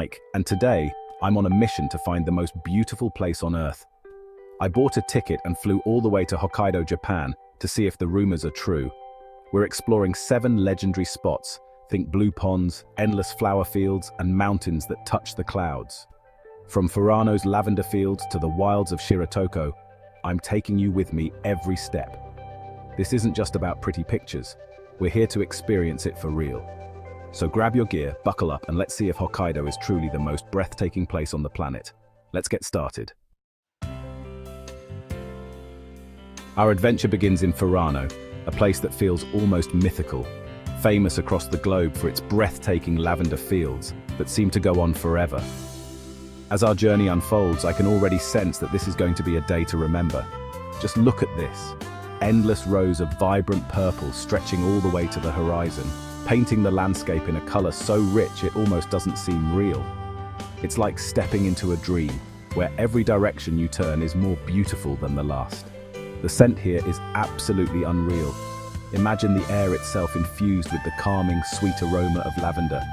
Mike, and today, I'm on a mission to find the most beautiful place on Earth. I bought a ticket and flew all the way to Hokkaido, Japan, to see if the rumors are true. We're exploring 7 legendary spots. Think blue ponds, endless flower fields, and mountains that touch the clouds. From Furano's lavender fields to the wilds of Shiretoko, I'm taking you with me every step. This isn't just about pretty pictures. We're here to experience it for real. So grab your gear, buckle up, and let's see if Hokkaido is truly the most breathtaking place on the planet. Let's get started. Our adventure begins in Furano, a place that feels almost mythical, famous across the globe for its breathtaking lavender fields that seem to go on forever. As our journey unfolds, I can already sense that this is going to be a day to remember. Just look at this. Endless rows of vibrant purple stretching all the way to the horizon, painting the landscape in a color so rich it almost doesn't seem real. It's like stepping into a dream, where every direction you turn is more beautiful than the last. The scent here is absolutely unreal. Imagine the air itself infused with the calming, sweet aroma of lavender.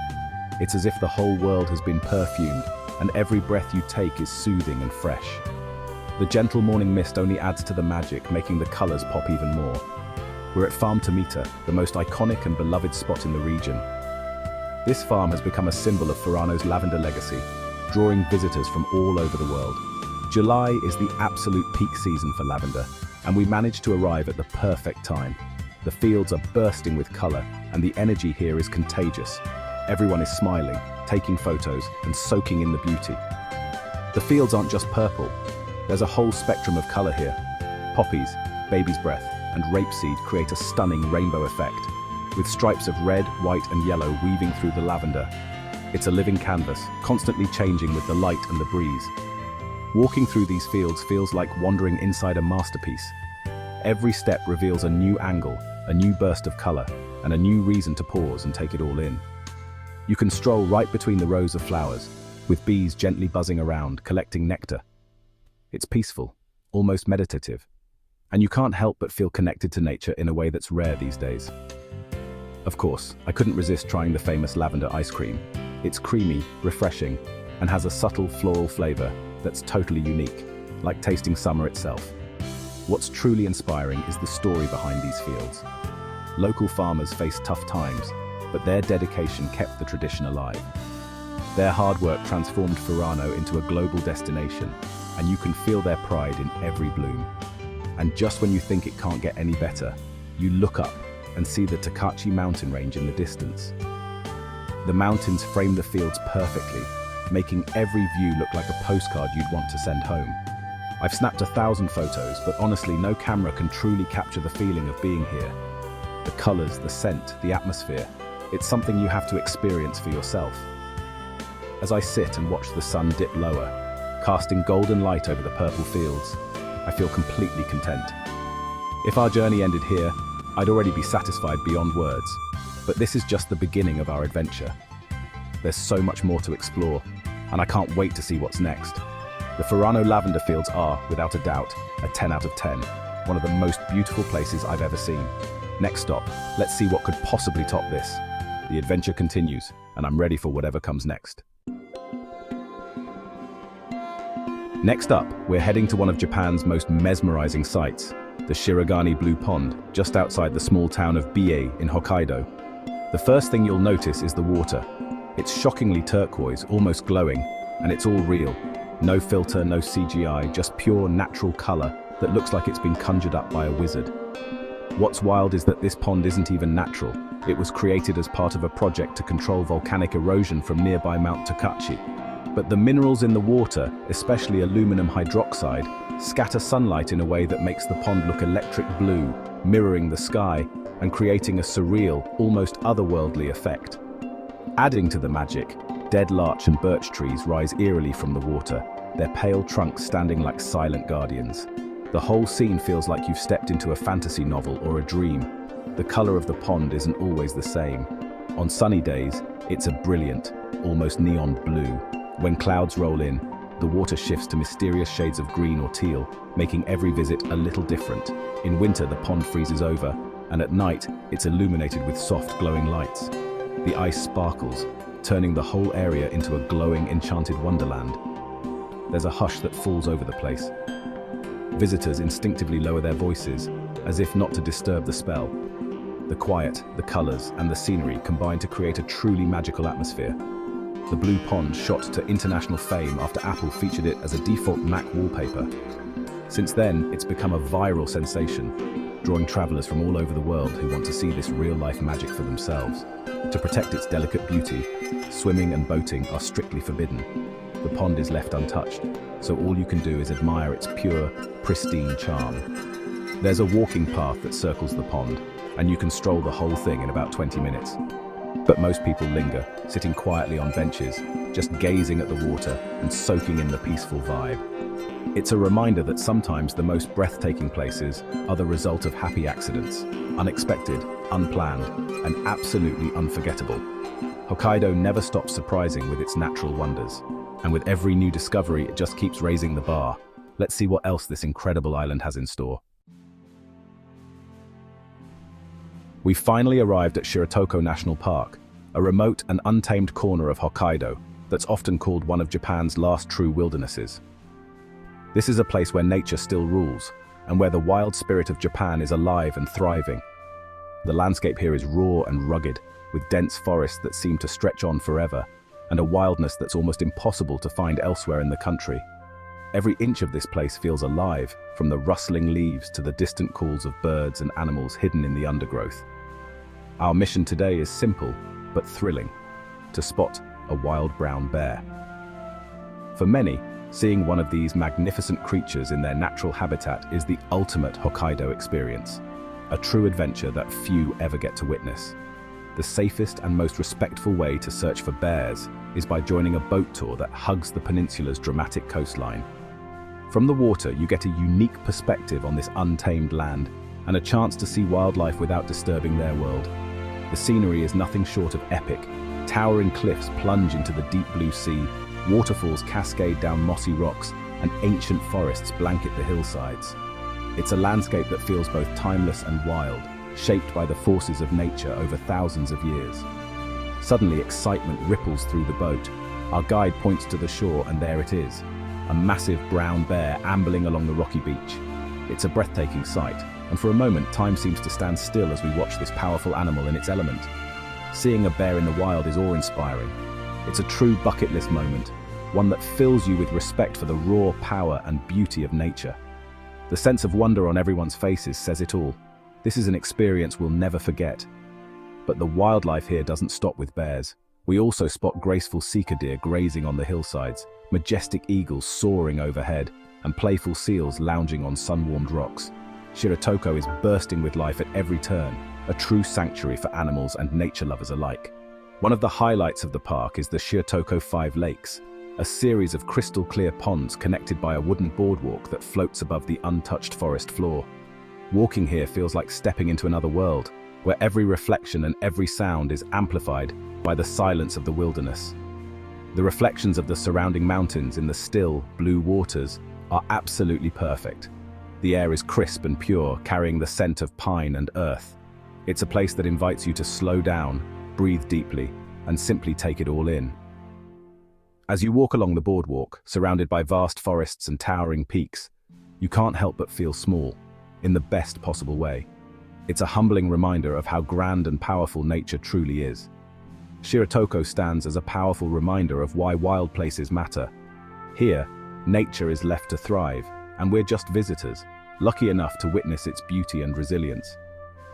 It's as if the whole world has been perfumed, and every breath you take is soothing and fresh. The gentle morning mist only adds to the magic, making the colors pop even more. We're at Farm Tomita, the most iconic and beloved spot in the region. This farm has become a symbol of Furano's lavender legacy, drawing visitors from all over the world. July is the absolute peak season for lavender, and we managed to arrive at the perfect time. The fields are bursting with color, and the energy here is contagious. Everyone is smiling, taking photos, and soaking in the beauty. The fields aren't just purple. There's a whole spectrum of color here. Poppies, baby's breath, and rapeseed create a stunning rainbow effect, with stripes of red, white, and yellow weaving through the lavender. It's a living canvas, constantly changing with the light and the breeze. Walking through these fields feels like wandering inside a masterpiece. Every step reveals a new angle, a new burst of color, and a new reason to pause and take it all in. You can stroll right between the rows of flowers, with bees gently buzzing around, collecting nectar. It's peaceful, almost meditative, and you can't help but feel connected to nature in a way that's rare these days. Of course, I couldn't resist trying the famous lavender ice cream. It's creamy, refreshing, and has a subtle floral flavor that's totally unique, like tasting summer itself. What's truly inspiring is the story behind these fields. Local farmers faced tough times, but their dedication kept the tradition alive. Their hard work transformed Furano into a global destination, and you can feel their pride in every bloom. And just when you think it can't get any better, you look up and see the Takachi mountain range in the distance. The mountains frame the fields perfectly, making every view look like a postcard you'd want to send home. I've snapped 1,000 photos, but honestly, no camera can truly capture the feeling of being here. The colors, the scent, the atmosphere, it's something you have to experience for yourself. As I sit and watch the sun dip lower, casting golden light over the purple fields, I feel completely content. If our journey ended here, I'd already be satisfied beyond words. But this is just the beginning of our adventure. There's so much more to explore, and I can't wait to see what's next. The Furano lavender fields are, without a doubt, a 10 out of 10, one of the most beautiful places I've ever seen. Next stop, let's see what could possibly top this. The adventure continues, and I'm ready for whatever comes next. Next up, we're heading to one of Japan's most mesmerizing sights, the Shirogane Blue Pond, just outside the small town of Biei in Hokkaido. The first thing you'll notice is the water. It's shockingly turquoise, almost glowing, and it's all real. No filter, no CGI, just pure natural color that looks like it's been conjured up by a wizard. What's wild is that this pond isn't even natural. It was created as part of a project to control volcanic erosion from nearby Mount Takachi. But the minerals in the water, especially aluminum hydroxide, scatter sunlight in a way that makes the pond look electric blue, mirroring the sky and creating a surreal, almost otherworldly effect. Adding to the magic, dead larch and birch trees rise eerily from the water, their pale trunks standing like silent guardians. The whole scene feels like you've stepped into a fantasy novel or a dream. The color of the pond isn't always the same. On sunny days, it's a brilliant, almost neon blue. When clouds roll in, the water shifts to mysterious shades of green or teal, making every visit a little different. In winter, the pond freezes over, and at night, it's illuminated with soft, glowing lights. The ice sparkles, turning the whole area into a glowing, enchanted wonderland. There's a hush that falls over the place. Visitors instinctively lower their voices, as if not to disturb the spell. The quiet, the colors, and the scenery combine to create a truly magical atmosphere. The blue pond shot to international fame after Apple featured it as a default Mac wallpaper. Since then, it's become a viral sensation, drawing travelers from all over the world who want to see this real-life magic for themselves. To protect its delicate beauty, swimming and boating are strictly forbidden. The pond is left untouched, so all you can do is admire its pure, pristine charm. There's a walking path that circles the pond, and you can stroll the whole thing in about 20 minutes. But most people linger, sitting quietly on benches, just gazing at the water and soaking in the peaceful vibe. It's a reminder that sometimes the most breathtaking places are the result of happy accidents, unexpected, unplanned, and absolutely unforgettable. Hokkaido never stops surprising with its natural wonders, and with every new discovery it just keeps raising the bar. Let's see what else this incredible island has in store. We finally arrived at Shiretoko National Park, a remote and untamed corner of Hokkaido that's often called one of Japan's last true wildernesses. This is a place where nature still rules, and where the wild spirit of Japan is alive and thriving. The landscape here is raw and rugged, with dense forests that seem to stretch on forever, and a wildness that's almost impossible to find elsewhere in the country. Every inch of this place feels alive, from the rustling leaves to the distant calls of birds and animals hidden in the undergrowth. Our mission today is simple, but thrilling: to spot a wild brown bear. For many, seeing one of these magnificent creatures in their natural habitat is the ultimate Hokkaido experience, a true adventure that few ever get to witness. The safest and most respectful way to search for bears is by joining a boat tour that hugs the peninsula's dramatic coastline. From the water, you get a unique perspective on this untamed land and a chance to see wildlife without disturbing their world. The scenery is nothing short of epic. Towering cliffs plunge into the deep blue sea, waterfalls cascade down mossy rocks, and ancient forests blanket the hillsides. It's a landscape that feels both timeless and wild, shaped by the forces of nature over thousands of years. Suddenly, excitement ripples through the boat. Our guide points to the shore, and there it is, a massive brown bear ambling along the rocky beach. It's a breathtaking sight, and for a moment, time seems to stand still as we watch this powerful animal in its element. Seeing a bear in the wild is awe-inspiring. It's a true bucket list moment, one that fills you with respect for the raw power and beauty of nature. The sense of wonder on everyone's faces says it all. This is an experience we'll never forget. But the wildlife here doesn't stop with bears. We also spot graceful sika deer grazing on the hillsides, majestic eagles soaring overhead, and playful seals lounging on sun-warmed rocks. Shiretoko is bursting with life at every turn, a true sanctuary for animals and nature lovers alike. One of the highlights of the park is the Shiretoko 5 Lakes, a series of crystal-clear ponds connected by a wooden boardwalk that floats above the untouched forest floor. Walking here feels like stepping into another world, where every reflection and every sound is amplified by the silence of the wilderness. The reflections of the surrounding mountains in the still, blue waters are absolutely perfect. The air is crisp and pure, carrying the scent of pine and earth. It's a place that invites you to slow down, breathe deeply, and simply take it all in. As you walk along the boardwalk, surrounded by vast forests and towering peaks, you can't help but feel small, in the best possible way. It's a humbling reminder of how grand and powerful nature truly is. Shiretoko stands as a powerful reminder of why wild places matter. Here, nature is left to thrive, and we're just visitors, lucky enough to witness its beauty and resilience.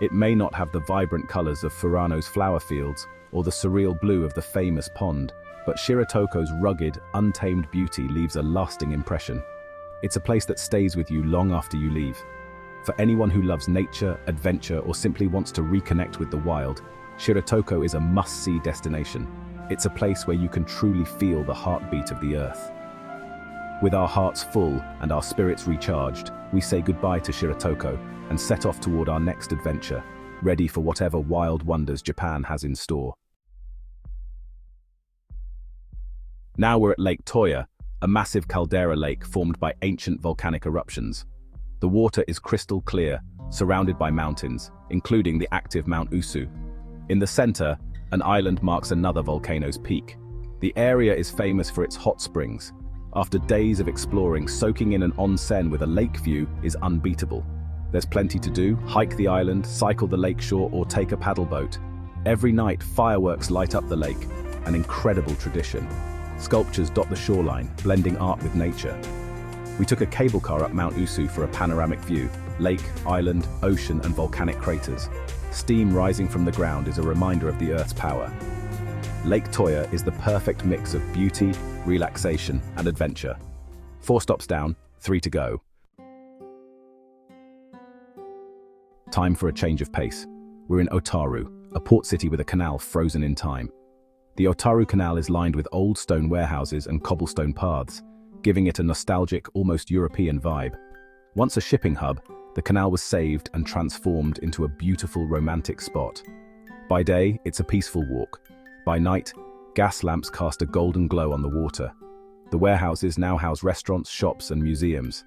It may not have the vibrant colors of Furano's flower fields or the surreal blue of the famous pond, but Shiretoko's rugged, untamed beauty leaves a lasting impression. It's a place that stays with you long after you leave. For anyone who loves nature, adventure, or simply wants to reconnect with the wild, Shiretoko is a must-see destination. It's a place where you can truly feel the heartbeat of the earth. With our hearts full and our spirits recharged, we say goodbye to Shiretoko and set off toward our next adventure, ready for whatever wild wonders Japan has in store. Now we're at Lake Toya, a massive caldera lake formed by ancient volcanic eruptions. The water is crystal clear, surrounded by mountains, including the active Mount Usu. In the center, An island marks another volcano's peak. The area is famous for its hot springs. After days of exploring, soaking in an onsen with a lake view is unbeatable. There's plenty to do: hike the island, cycle the lakeshore, or take a paddle boat. Every night, fireworks light up the lake, an incredible tradition. Sculptures dot the shoreline, blending art with nature. We took a cable car up Mount Usu for a panoramic view: lake, island, ocean, and volcanic craters. Steam rising from the ground is a reminder of the Earth's power. Lake Toya is the perfect mix of beauty, relaxation, and adventure. 4 stops down, 3 to go. Time for a change of pace. We're in Otaru, a port city with a canal frozen in time. The Otaru Canal is lined with old stone warehouses and cobblestone paths, giving it a nostalgic, almost European vibe. Once a shipping hub, the canal was saved and transformed into a beautiful, romantic spot. By day, it's a peaceful walk. By night, gas lamps cast a golden glow on the water. The warehouses now house restaurants, shops, and museums.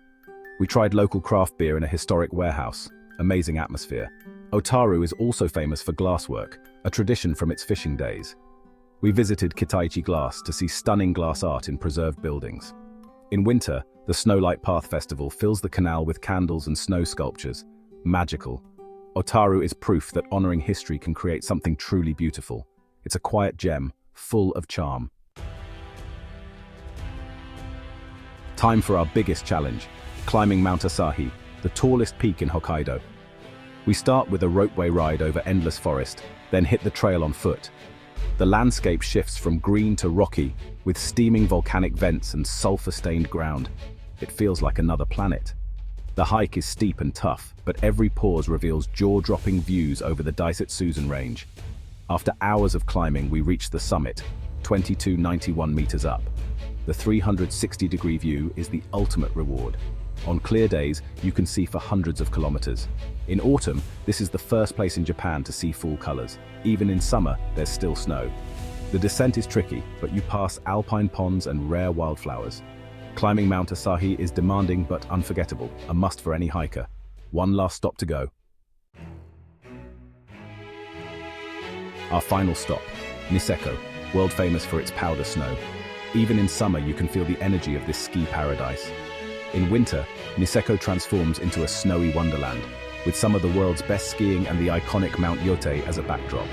We tried local craft beer in a historic warehouse. Amazing atmosphere. Otaru is also famous for glasswork, a tradition from its fishing days. We visited Kitaichi Glass to see stunning glass art in preserved buildings. In winter, the Snowlight Path Festival fills the canal with candles and snow sculptures. Magical. Otaru is proof that honoring history can create something truly beautiful. It's a quiet gem, full of charm. Time for our biggest challenge: climbing Mount Asahi, the tallest peak in Hokkaido. We start with a ropeway ride over endless forest, then hit the trail on foot. The landscape shifts from green to rocky, with steaming volcanic vents and sulfur-stained ground. It feels like another planet. The hike is steep and tough, but every pause reveals jaw-dropping views over the Daisetsuzen Range. After hours of climbing, we reach the summit, 2291 meters up. The 360-degree view is the ultimate reward. On clear days, you can see for hundreds of kilometers. In autumn, this is the first place in Japan to see full colors. Even in summer, there's still snow. The descent is tricky, but you pass alpine ponds and rare wildflowers. Climbing Mount Asahi is demanding but unforgettable, a must for any hiker. One last stop to go. Our final stop, Niseko, world famous for its powder snow. Even in summer, you can feel the energy of this ski paradise. In winter, Niseko transforms into a snowy wonderland, with some of the world's best skiing and the iconic Mount Yote as a backdrop.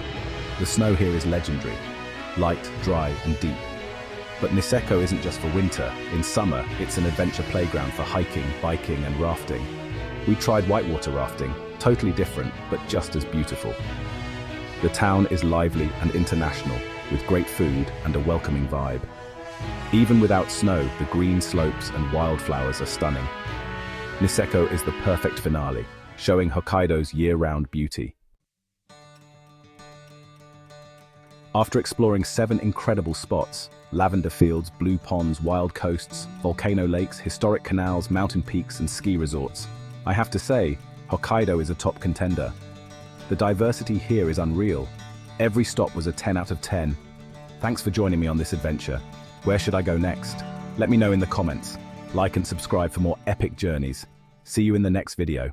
The snow here is legendary, light, dry, and deep. But Niseko isn't just for winter. In summer, it's an adventure playground for hiking, biking, and rafting. We tried whitewater rafting, totally different, but just as beautiful. The town is lively and international, with great food and a welcoming vibe. Even without snow, the green slopes and wildflowers are stunning. Niseko is the perfect finale, showing Hokkaido's year-round beauty. After exploring 7 incredible spots, lavender fields, blue ponds, wild coasts, volcano lakes, historic canals, mountain peaks, and ski resorts, I have to say, Hokkaido is a top contender. The diversity here is unreal. Every stop was a 10 out of 10. Thanks for joining me on this adventure. Where should I go next? Let me know in the comments. Like and subscribe for more epic journeys. See you in the next video.